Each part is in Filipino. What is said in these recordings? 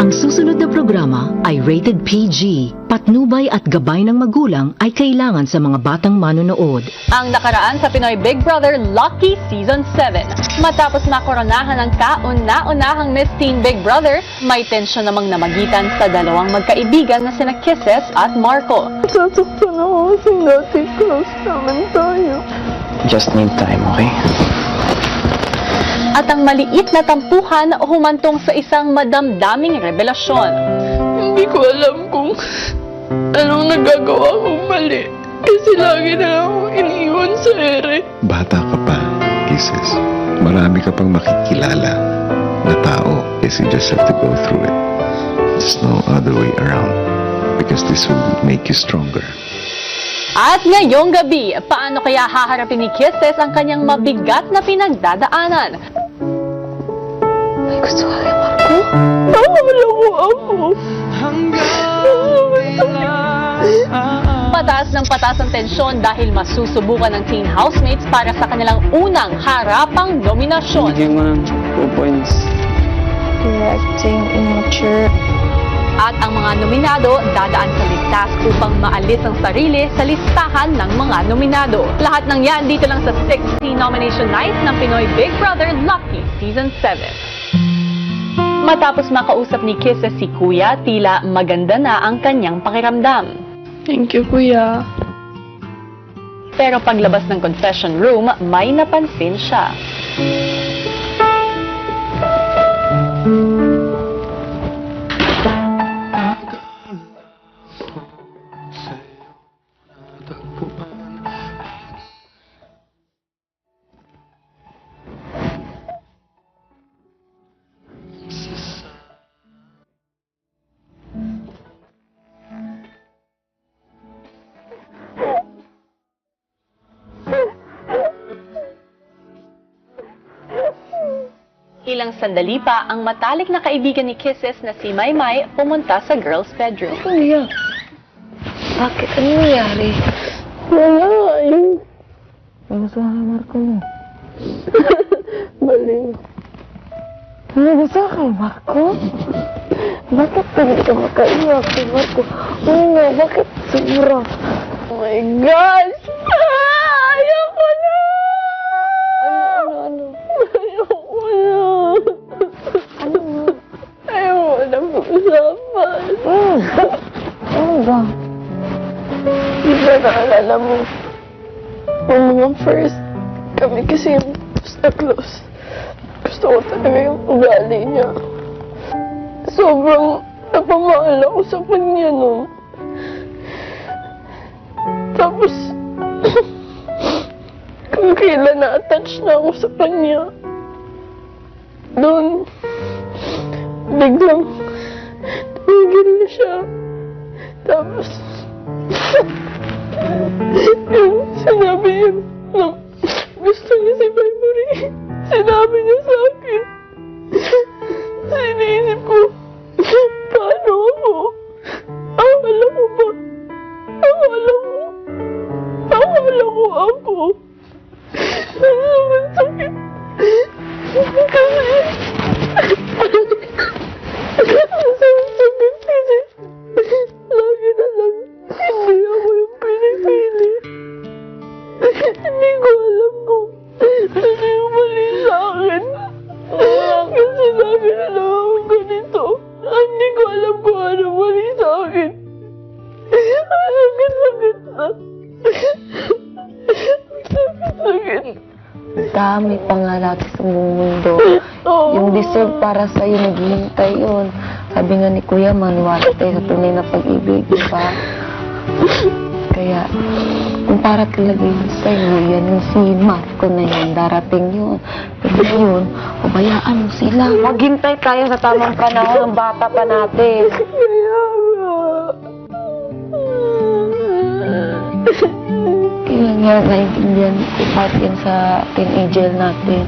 Ang susunod na programa ay rated PG. Patnubay at gabay ng magulang ay kailangan sa mga batang manonood. Ang nakaraan sa Pinoy Big Brother Lucky Season 7. Matapos makoronahan ng kauna-unahang Miss Teen Big Brother, may tensyon namang namagitan sa dalawang magkaibigan na sina Kisses at Marco. Sasaktan ako kasi dati close naman tayo. Just need time, okay? At ang maliit na tampuhan humantong sa isang madamdaming revelasyon. Hindi ko alam kung anong nagagawa kong mali. Kasi lagi na lang akong iniwan sa ere. Bata ka pa, Kisses. Marami ka pang makikilala na tao. Yes, you just have to go through it. There's no other way around. Because this will make you stronger. At ngayong gabi, paano kaya haharapin ni Kisses ang kanyang mabigat na pinagdadaanan? May gusto ka kay Marco? Nakakala ko ako. Pataas ng pataas ang tensyon dahil masusubukan ng teen housemates para sa kanilang unang harapang nominasyon. Bigyan mo ng 2 points. You're acting immature. At ang mga nominado dadaan sa list task upang maalis ang sarili sa listahan ng mga nominado. Lahat ng yan dito lang sa 6th nomination night ng Pinoy Big Brother Lucky Season 7. Matapos makausap ni Kisses si Kuya, tila maganda na ang kanyang pakiramdam. Thank you, Kuya. Pero paglabas ng confession room, may napansin siya. Ilang sandali pa, ang matalik na kaibigan ni Kisses na si Maymay pumunta sa girls' bedroom. Kuya, bakit? Ano nangyari? Wala, ayun. Ano sa Marco mo? Baliw. Ano ba sa akin, Marco? Bakit hindi ka makaiyak kay Marco? Oo nga, bakit sobra? Oh my gosh! Ayoko na! Ano? Ayoko na! Ano nga? Ayoko na pag-usapan. Ano ba? Di ba naalala mo? Yung mga first, kami kasi yung close na close. Gusto ko talaga yung ugali niya. Sobrang napamahal ako sa kanya nun. Tapos, kung kailan na-attach na ako sa kanya, doon, biglang, tumigil na siya. Tapos, yung sinabi niya na gusto niya si Memory, sinabi niya sa akin. Siniisip ko, paano ako? Akala ko ba? Akala ko ako. Ang sobrang sakit. Kasi, ang sobrang sakit kasi, lagi na lang, hindi ako yung pinipili. Hindi ko alam kung ano yung mali sa akin. Kasi lagi na lang ako ganito. Hindi ko alam kung ano mali sa akin. Sakit na. Sakit. Dami pa nga natin sa buong mundo. Oo. Yung deserve para sa'yo, naghihintay yun. Sabi nga ni Kuya, maniwala tayo sa tunay na pag-ibig, di ba? Kaya, kung para talaga yun sa'yo, yan yung si Marco na yun, darating yun. Pero yun, pabayaan mo sila. Maghintay tayo sa tamang panahon, ang bata pa natin. Kaya nga. Kaya nga, naiintindihan ko pati yan sa teenager natin.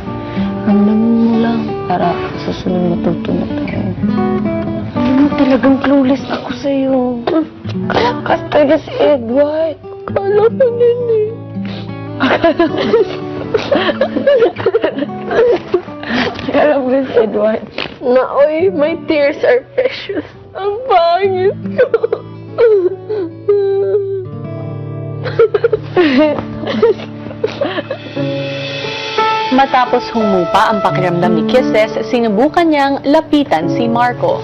Ramdaman mo lang para susunod matuto na tayo. Alam mo, talagang clueless ako sa'yo. Kalakas talaga si Edward. Akala ko din eh. Akala mo si Edward. na, oy, my tears are precious. Ang pangit ko. Matapos humupa ang pakiramdam ni Kisses, sinubukan niyang lapitan si Marco.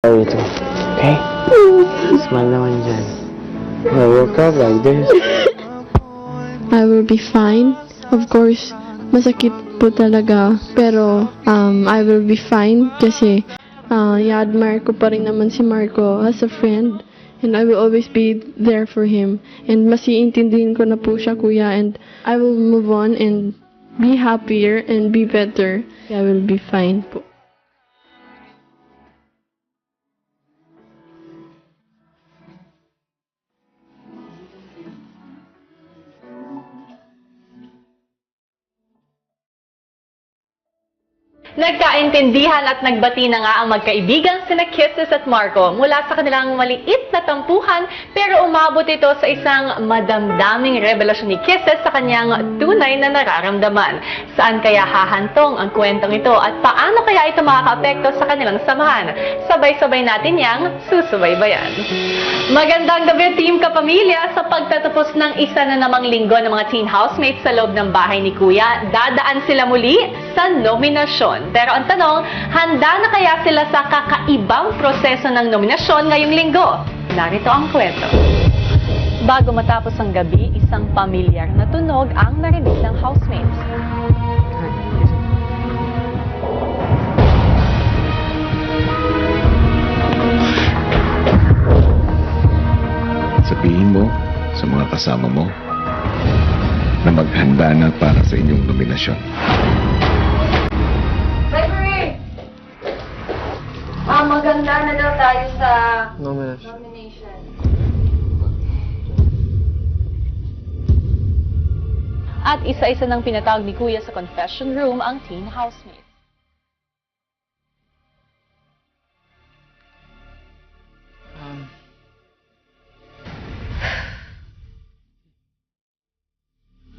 Oh, ito. Okay? Smile naman dyan. Huwag ka like this. I will be fine. Of course, masakit po talaga. Pero, I will be fine kasi i-admire ko pa rin naman si Marco as a friend. And I will always be there for him. And mas iintindihin ko na po siya, kuya. And I will move on and be happier and be better. I will be fine po. Nagkaintindihan at nagbati na nga ang magkaibigan sina Kisses at Marco mula sa kanilang maliit na tampuhan, pero umabot ito sa isang madamdaming revelasyon ni Kisses sa kanyang tunay na nararamdaman. Saan kaya hahantong ang kwentong ito at paano kaya ito makakaapekto sa kanilang samahan? Sabay-sabay natin yang susubaybayan. Magandang gabi, Team Kapamilya! Sa pagtatapos ng isa na namang linggo ng mga teen housemates sa loob ng bahay ni Kuya, dadaan sila muli sa nominasyon. Pero ang tanong, handa na kaya sila sa kakaibang proseso ng nominasyon ngayong linggo? Narito ang kwento. Bago matapos ang gabi, isang pamilyar na tunog ang narinig ng housemates. Sabihin mo sa mga kasama mo na maghanda na para sa inyong nominasyon. Maganda na daw tayo sa Nomination. nomination. At isa-isa nang pinatawag ni Kuya sa confession room ang teen housemates.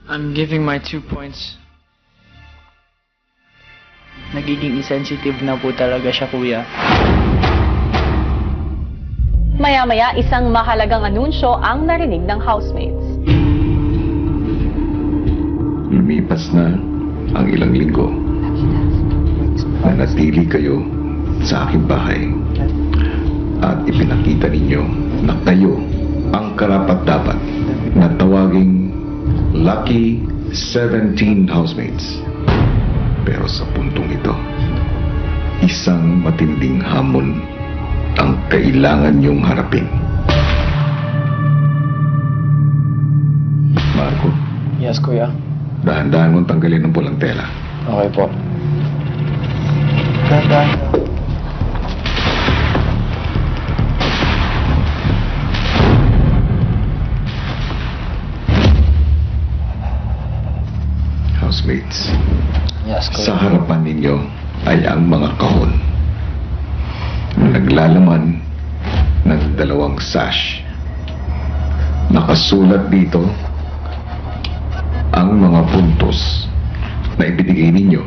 I'm giving my 2 points. Nagiging insensitive na po talaga siya, kuya. Maya-maya, isang mahalagang anunsyo ang narinig ng housemates. Lumipas na ang ilang linggo. Nanatili kayo sa aking bahay at ipinakita ninyo na kayo ang karapat-dapat na tawaging Lucky 17 housemates. Pero sa puntong ito, isang matinding hamon ang kailangan niyong harapin. Marco, Yes, kuya. dahan-dahan mong tanggalin ang pulang tela. Okay po. Dahan-dahan. Housemates, Yes, sa kuya. harapan ninyo ay ang mga kahon na naglalaman ng 2 sash. Nakasulat dito ang mga puntos na ibinigay ninyo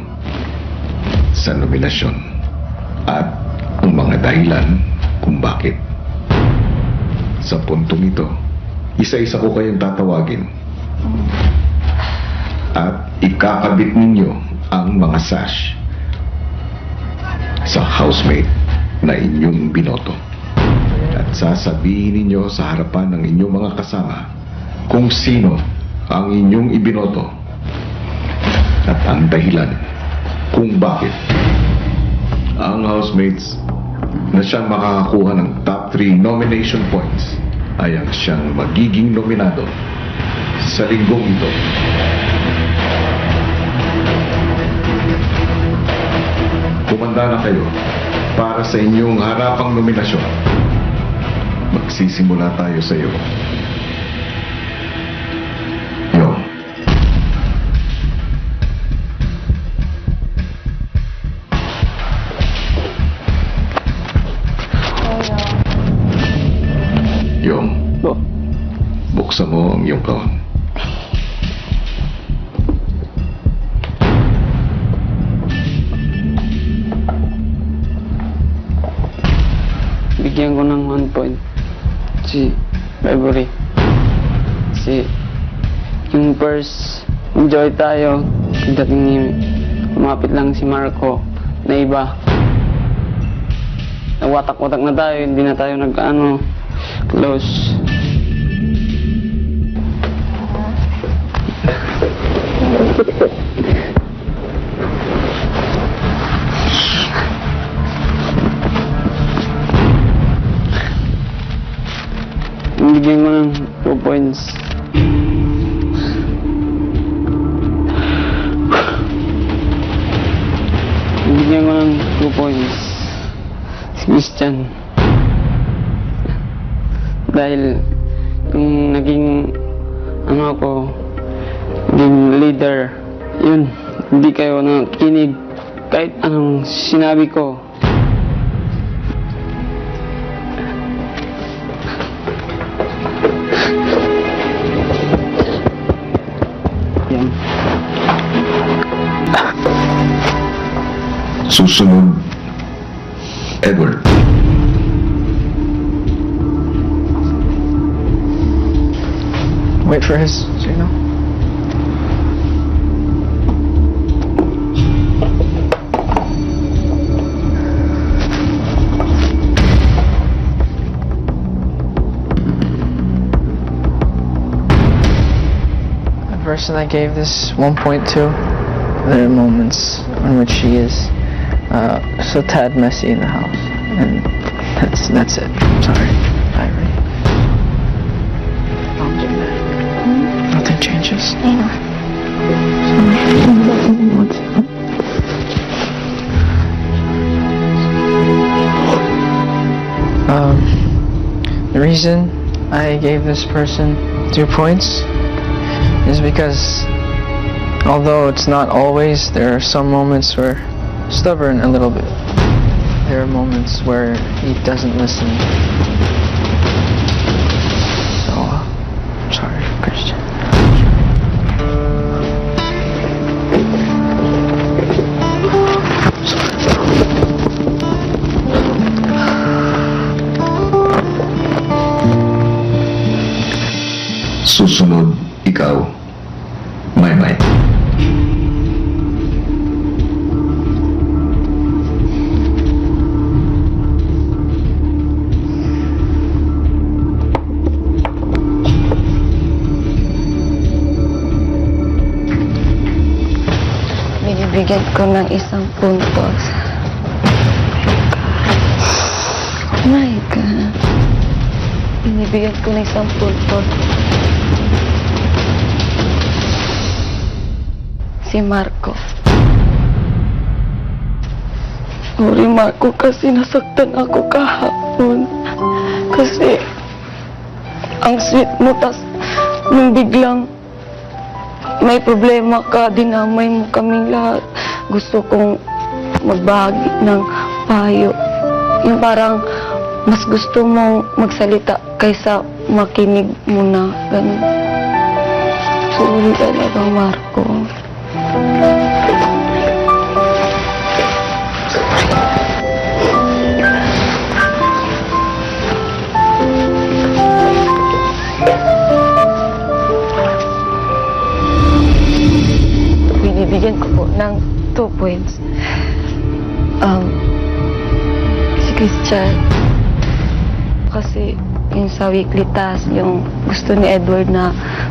sa nominasyon at ang mga dahilan kung bakit. Sa puntong ito, isa-isa ko kayong tatawagin at ikakabit ninyo ang mga sash sa housemate na inyong binoto. At sasabihin ninyo sa harapan ng inyong mga kasama kung sino ang inyong ibinoto at ang dahilan kung bakit. Ang housemates na siyang makakakuha ng top 3 nomination points ay ang siyang magiging nominado sa linggong ito. Kumanda na kayo para sa inyong harapang nominasyon. Magsisimula tayo sa iyo. Yong. Yong. Buksan mo ang iyong kahon. Bigyan ko ng 1 point si February. Kasi yung first enjoy tayo, dating ni lumapit lang si Marco na iba. Nawatak-watak na tayo, hindi na tayo nagkaano close. Bigyan mo ng 2 points. Bigyan ko ng 2 points si Christian. Dahil yung naging naging leader, yun, hindi kayo nakikinig kahit anong sinabi ko. Yan. Susunod, Edward. Wait for his signal. The person I gave this 1.2, there are moments in which she is so tad messy in the house, and that's it. Sorry, Irene. I'll do that. Nothing changes. The reason I gave this person 2 points is because although it's not always, there are some moments where stubborn a little bit. There are moments where he doesn't listen. So, sorry, Christian. Susunod, ikaw, Maymay. Binibigyan ko ng 1 puntos. Oh my God. Binibigyan ko ng 1 puntos. Si Marco. Sorry, Marco, kasi nasaktan ako kahapon. Kasi ang sweet mo, tas nung biglang may problema ka, dinamay mo kaming lahat. Gusto kong magbahagi ng payo. Yung parang mas gusto mong magsalita kaysa makinig mo na. Ganun. So, Sorry talaga, Marco. Binibigyan ko po ng 2 points. Si Christian, kasi yung sa weekly task, yung gusto ni Edward na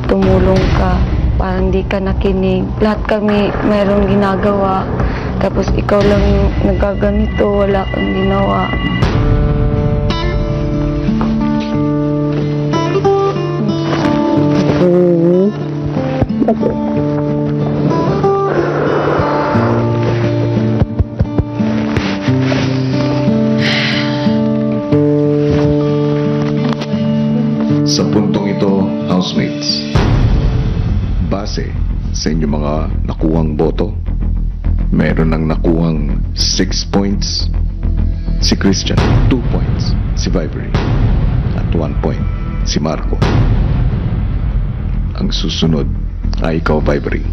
tumulong ka, parang di ka nakinig. Lahat kami mayroong ginagawa, tapos ikaw lang yung nagaganito, wala kang ginawa. Sa puntong ito, housemates, base sa inyong mga nakuhang boto, meron ng nakuhang 6 points si Christian, 2 points si Vibery, at 1 point si Marco. Ang susunod ay ikaw, Vibery.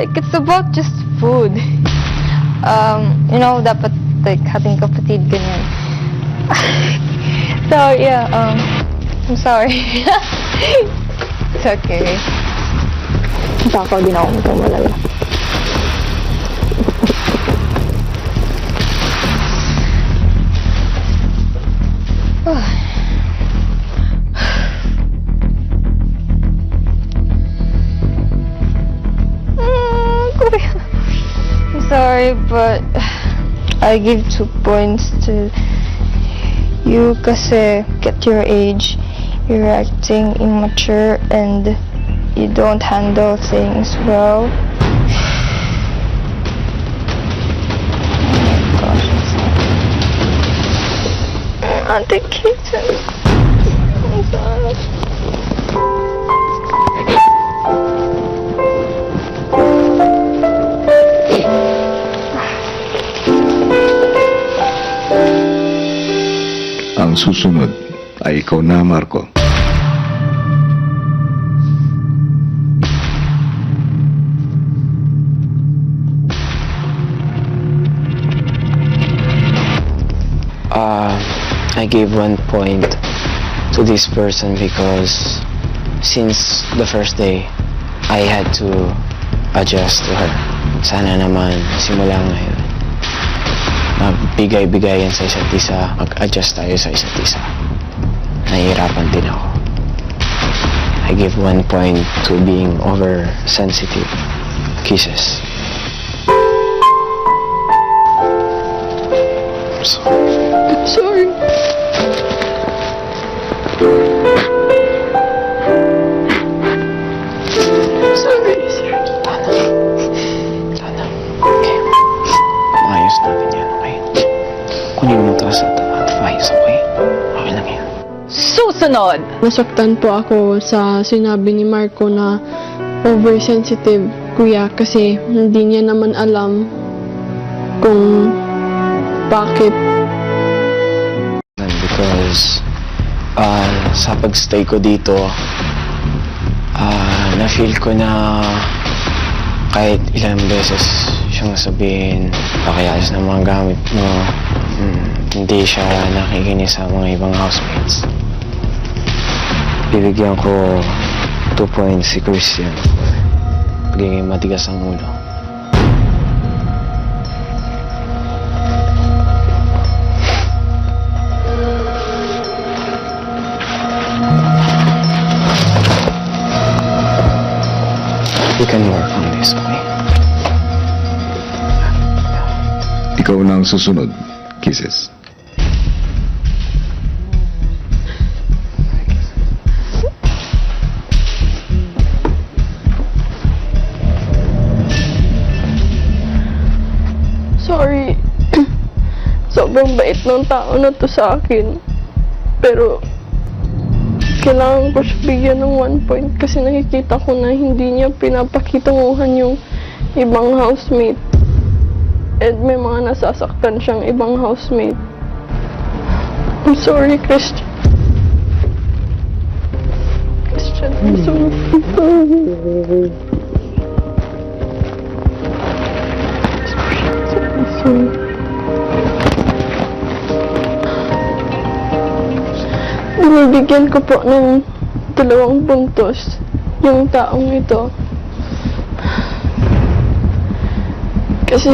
Like, it's about just food. Dapat, like, hating kapatid, ganyan. So, yeah, I'm sorry. It's okay. Takaw din ako magpamalala. I'm sorry, but I give 2 points to you kasi at your age, you're acting immature and you don't handle things well. Oh my gosh, Auntie Kitten. I'm sorry. Ang susunod ay ikaw na, Marco. I gave 1 point to this person because since the first day, I had to adjust to her. Sana naman simula ngayon, magbigay-bigayan sa isa't isa, mag-adjust tayo sa isa't isa. Nahihirapan din ako. I give 1 point to being oversensitive. Kisses. I'm sorry. Sorry, sir. Tana. Okay. Maayos natin yan, okay? Kunin mo ito sa tapat. Maayos, okay? Okay lang yan. Susunod! Nasaktan po ako sa sinabi ni Marco na oversensitive, kuya, kasi hindi niya naman alam kung bakit. Because sa pagstay ko dito, na-feel ko na kahit ilang beses siyang sabihin, pakiayos ng mga gamit mo, hindi siya nakikinig sa mga ibang housemates. Bibigyan ko 2 points si Christian. Pagiging matigas ang ulo. We can work on this, okay? Ikaw na ang susunod, Kisses. Sorry. Sobrang bait ng tao na to sa akin. Pero kailangan ko siya bigyan ng 1 point kasi nakikita ko na hindi niya pinapakitunguhan yung ibang housemate. And may mga nasasaktan siyang ibang housemate. I'm sorry, Christian. Christian, I'm sorry. I'm sorry. Binibigyan ko po ng 2 puntos yung taong ito. Kasi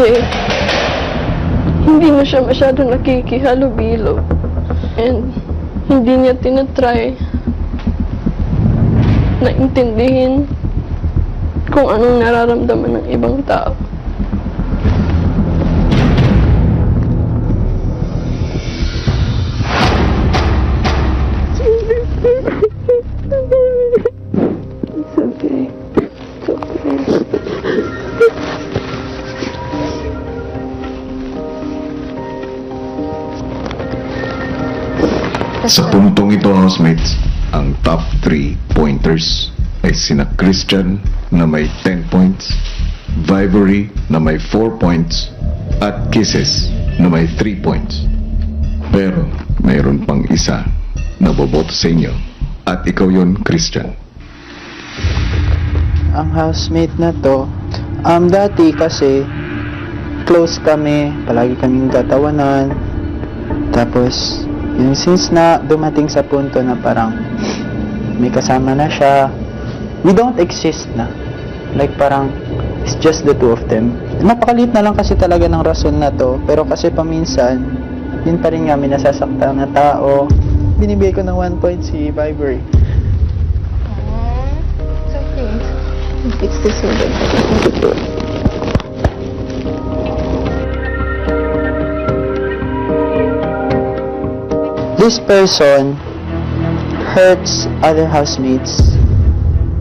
hindi na siya masyado nakikihalubilo. And hindi niya tinatry na intindihin kung anong nararamdaman ng ibang tao. It's okay. It's okay. Sa puntong ito, housemates, ang top 3 pointers ay sina Christian na may 10 points, Vivory na may 4 points, at Kisses na may 3 points. Pero mayroon pang isa na boboto sa inyo, at ikaw yun, Christian. Ang housemate na to, dati kasi close kami, palagi kaming gatawanan. Tapos yung since na dumating sa punto na parang may kasama na siya, we don't exist na. Like parang it's just the two of them. Napakaliit na lang kasi talaga ng rason na to, pero kasi paminsan yun pa rin nga may nasasaktan na tao. Binibigay ko ng 1 point si Viber. It's okay. It's the same. This person hurts other housemates.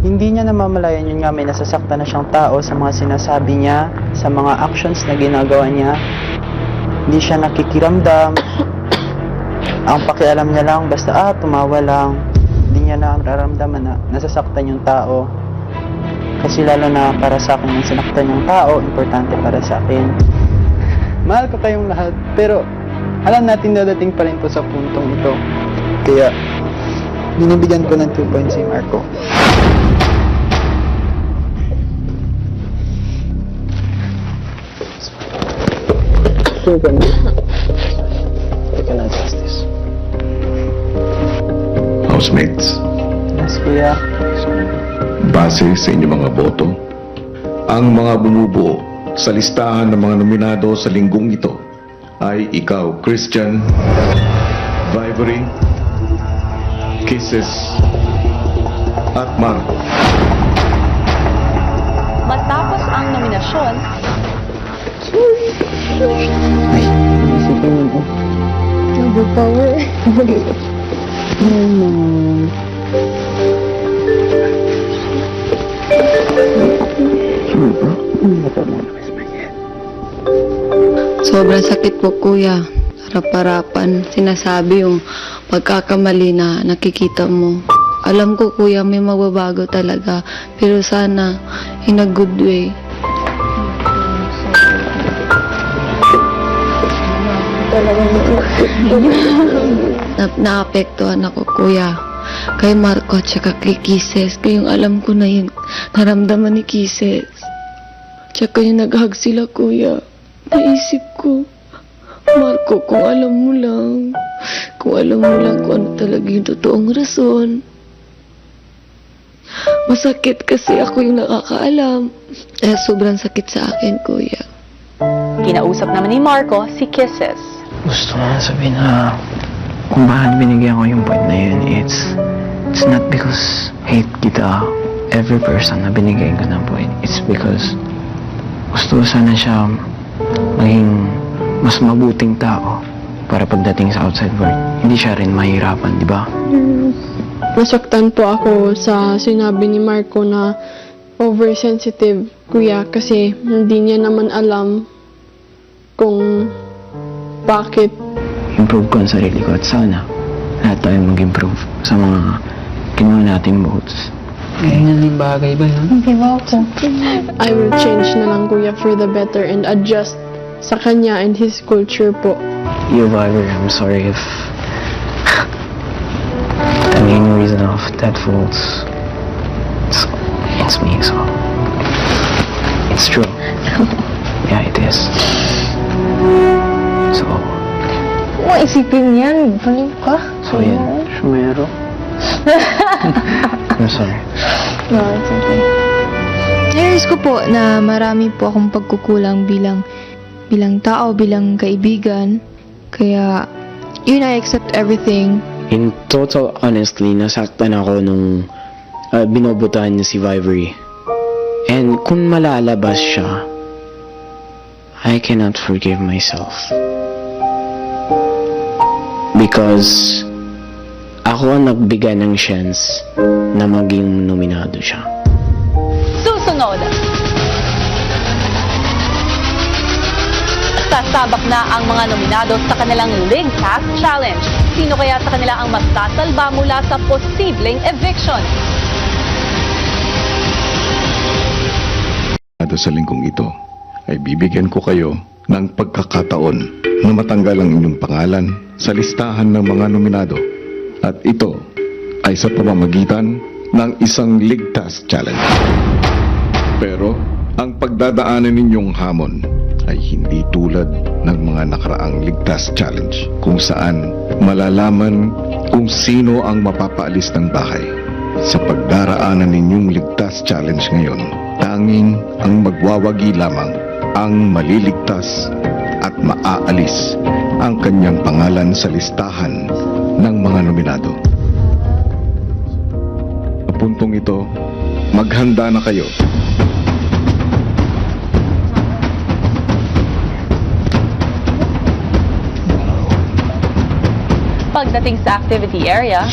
Hindi niya namamalayan, yun nga, may nasasaktan na siyang tao sa mga sinasabi niya, sa mga actions na ginagawa niya. Hindi siya nakikiramdam. Ang pakialam niya lang, basta tumawa lang. Hindi niya nararamdaman na nasasaktan yung tao. Kasi lalo na para sa akin, yung sinaktan yung tao, importante para sa akin. Mahal ko kayong lahat, pero alam natin dadating pa rin po sa puntong ito. Kaya, binibigyan ko ng 2 points si Marco. Teka na, Justice. Housemates, Yes, kuya. base sa inyong mga boto, ang mga bumubuo sa listahan ng mga nominado sa linggong ito ay ikaw, Christian, Vivory, Kisses, at Marco. Matapos ang nominasyon, Ay, isipin mo. Overpower. Sobrang sakit po, kuya. Harap-harapan, sinasabi yung pagkakamali na nakikita mo. Alam ko, kuya, may magbabago talaga. Pero sana, in a good way. Naapektuhan ako, kuya. Kay Marco at saka kay Kisses. Kayong alam ko na yun, naramdaman ni Kisses. Tsaka yung nag-hug sila, kuya. Naisip ko, Marco, kung alam mo lang kung ano talaga yung totoong rason. Masakit kasi ako yung nakakaalam. Sobrang sakit sa akin, kuya. kinausap naman ni Marco si Kisses. Gusto ko nga sabihin na kung bakit binigyan ko yung point na yun, it's not because hate kita every person na binigyan ko ng point. It's because gusto ko sana siya maging mas mabuting tao para pagdating sa outside world, hindi siya rin mahirapan, di ba? Nasaktan po ako sa sinabi ni Marco na oversensitive, kuya, kasi hindi niya naman alam kung bakit. Improve ko ang sarili ko at sana lahat tayo mag-improve sa mga ginawa nating boats. Ganyan yung bagay ba yun? I will change na lang kuya for the better and adjust sa kanya and his culture po. You, Viber, I'm sorry if the main reason of that faults, it's me, so it's true. Yeah, it is. So, Huwag isipin yan. Balik ka. so yan. Sumero. I'm sorry. No, it's okay. Realize ko po na marami po akong pagkukulang bilang tao, bilang kaibigan. Kaya, yun, I accept everything. In total honestly, nasaktan ako nung binobotahan niya si Vivery. And kung malalabas siya, I cannot forgive myself. Because ako ang nagbigay ng chance na maging nominado siya. Susunod. Sasabak na ang mga nominado sa kanilang League Task Challenge. Sino kaya sa kanila ang magsasalba mula sa posibleng eviction? Sa linggong ito ay bibigyan ko kayo ng pagkakataon na matanggal ang inyong pangalan sa listahan ng mga nominado. At ito ay sa pamamagitan ng isang League Task Challenge. Pero ang pagdadaanan ninyong hamon ay hindi tulad ng mga nakaraang League Task Challenge kung saan malalaman kung sino ang mapapaalis ng bahay. Sa pagdaraanan ninyong League Task Challenge ngayon, tanging ang magwawagi lamang ang maliligtas at maaalis ang kanyang pangalan sa listahan ng mga nominado. Sa puntong ito, maghanda na kayo. Pagdating sa activity area,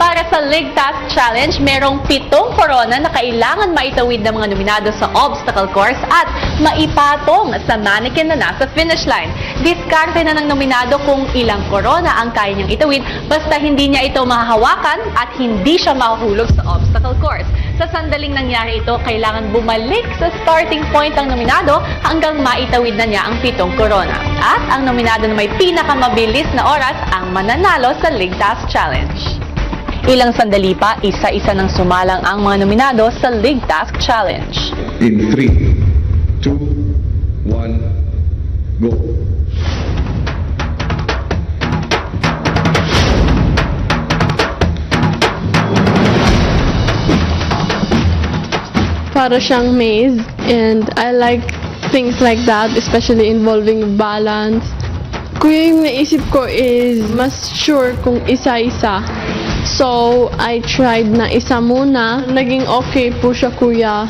para sa League Task Challenge, merong 7 korona na kailangan maitawid ng mga nominado sa obstacle course at maipatong sa mannequin na nasa finish line. Diskarte na ng nominado kung ilang korona ang kaya niyang itawid basta hindi niya ito mahahawakan at hindi siya mahuhulog sa obstacle course. Sa sandaling nangyari ito, kailangan bumalik sa starting point ang nominado hanggang maitawid na niya ang 7 korona. At ang nominado na may pinakamabilis na oras ang mananalo sa League Task Challenge. Ilang sandali pa, isa-isa nang sumalang ang mga nominado sa League Task Challenge. In 3, 2, 1, go! Para siyang maze and I like things like that, especially involving balance. Kuya, yung naisip ko is mas sure kung isa-isa. So, I tried na isa muna. Naging okay po siya, kuya.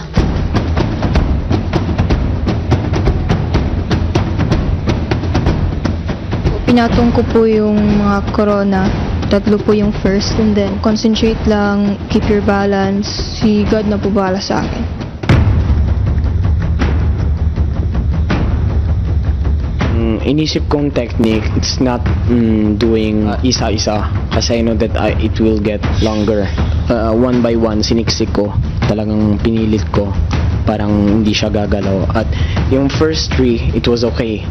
Pinatong ko po yung mga corona. 3 po yung first and then concentrate lang, keep your balance. Si God na po bahala sa akin. Inisip kong technique, it's not doing isa-isa kasi I know that it will get longer. One by one, siniksik ko. Talagang pinilit ko. Parang hindi siya gagalaw. At yung first 3, it was okay.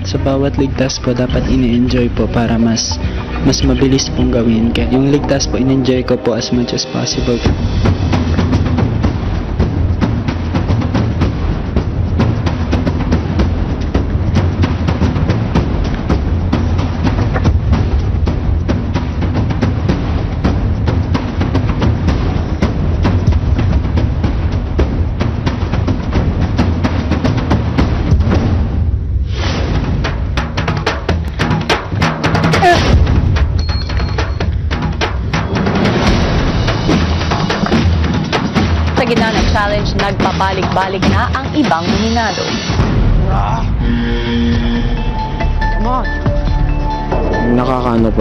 Sa bawat ligtas po, dapat ini-enjoy po para mas mabilis pong gawin. Kaya yung ligtas po, in-enjoy ko po as much as possible. Sa gitna ng challenge, nagpabalik-balik na ang ibang nominado.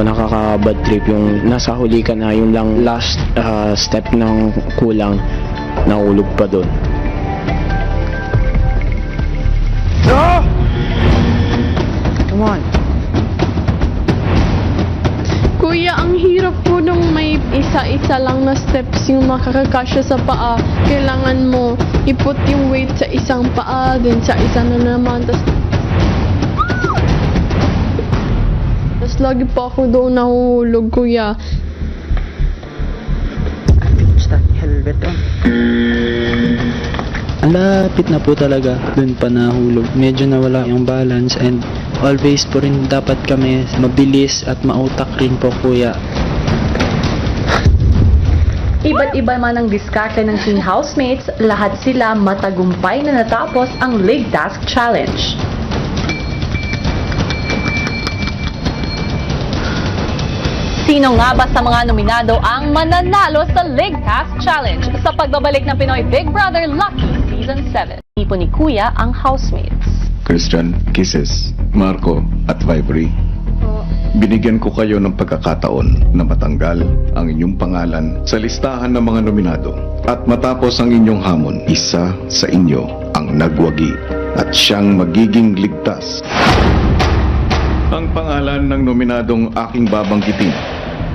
Nakaka-bad trip yung nasa huli ka na, yung lang last step ng kulang, nahulog pa doon. Come on. Kuya, ang hirap po nung may isa-isa lang na steps yung makakakasya sa paa. Kailangan mo iput yung weight sa isang paa, then sa isa na naman. Tapos lagi pa ako doon nahuhulog, kuya. Start helmet on. Ang lapit na po talaga. Doon pa nahulog. Medyo nawala yung balance and always po rin dapat kami mabilis at mautak rin po, kuya. Iba't iba man ang diskarte ng teen housemates, lahat sila matagumpay na natapos ang Leg Task Challenge. Sino nga ba sa mga nominado ang mananalo sa Leg Task Challenge sa pagbabalik ng Pinoy Big Brother Lucky Season 7? Tipo ni Kuya ang housemates. Christian, Kisses, Marco, at Vibery. Binigyan ko kayo ng pagkakataon na matanggal ang inyong pangalan sa listahan ng mga nominado. At matapos ang inyong hamon, isa sa inyo ang nagwagi at siyang magiging ligtas. Ang pangalan ng nominadong aking babanggitin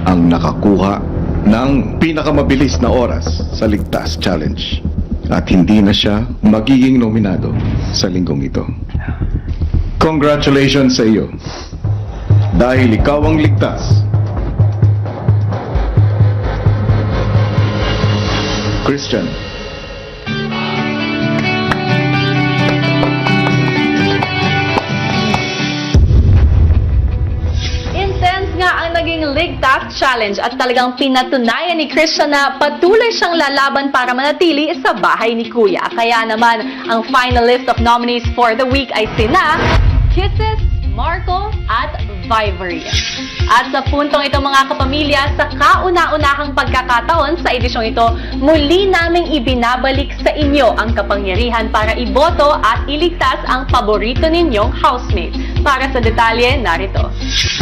ang nakakuha ng pinakamabilis na oras sa Ligtas Challenge. At hindi na siya magiging nominado sa linggong ito. Congratulations sa iyo. Dahil ikaw ang ligtas. Christian. Intense nga ang naging Leg Task Challenge at talagang pinatunayan ni Christian na patuloy siyang lalaban para manatili sa bahay ni Kuya. Kaya naman, ang final list of nominees for the week ay sina Kisses, Marco, at Vibery. At sa puntong ito mga kapamilya, sa kauna-unahang pagkakataon sa edisyong ito, muli naming ibinabalik sa inyo ang kapangyarihan para iboto at iligtas ang paborito ninyong housemate. Para sa detalye, narito.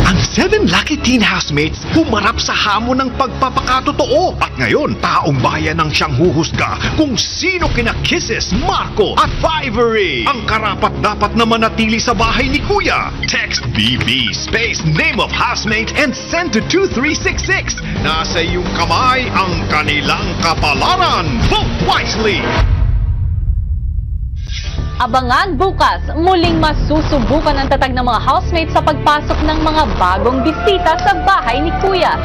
Ang 7 Lucky Teen Housemates humarap sa hamon ng pagpapakatotoo. At ngayon, taong bayan ang siyang huhusga kung sino kina Kisses, Marco at Vibery ang karapat-dapat na manatili sa bahay ni Kuya. Text BB space name of housemate and send to 2366. Nasa iyong kamay ang kanilang kapalaran. Vote wisely! Abangan bukas, muling masusubukan ang tatag ng mga housemates sa pagpasok ng mga bagong bisita sa bahay ni Kuya.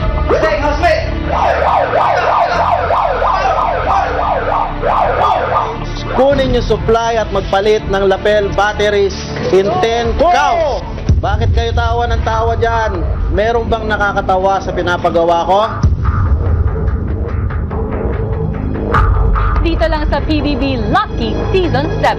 Kunin yung supply at magpalit ng lapel batteries in 10 counts. Bakit kayo tawa ng tawa dyan? Meron bang nakakatawa sa pinapagawa ko? Dito lang sa PBB Lucky Season 7.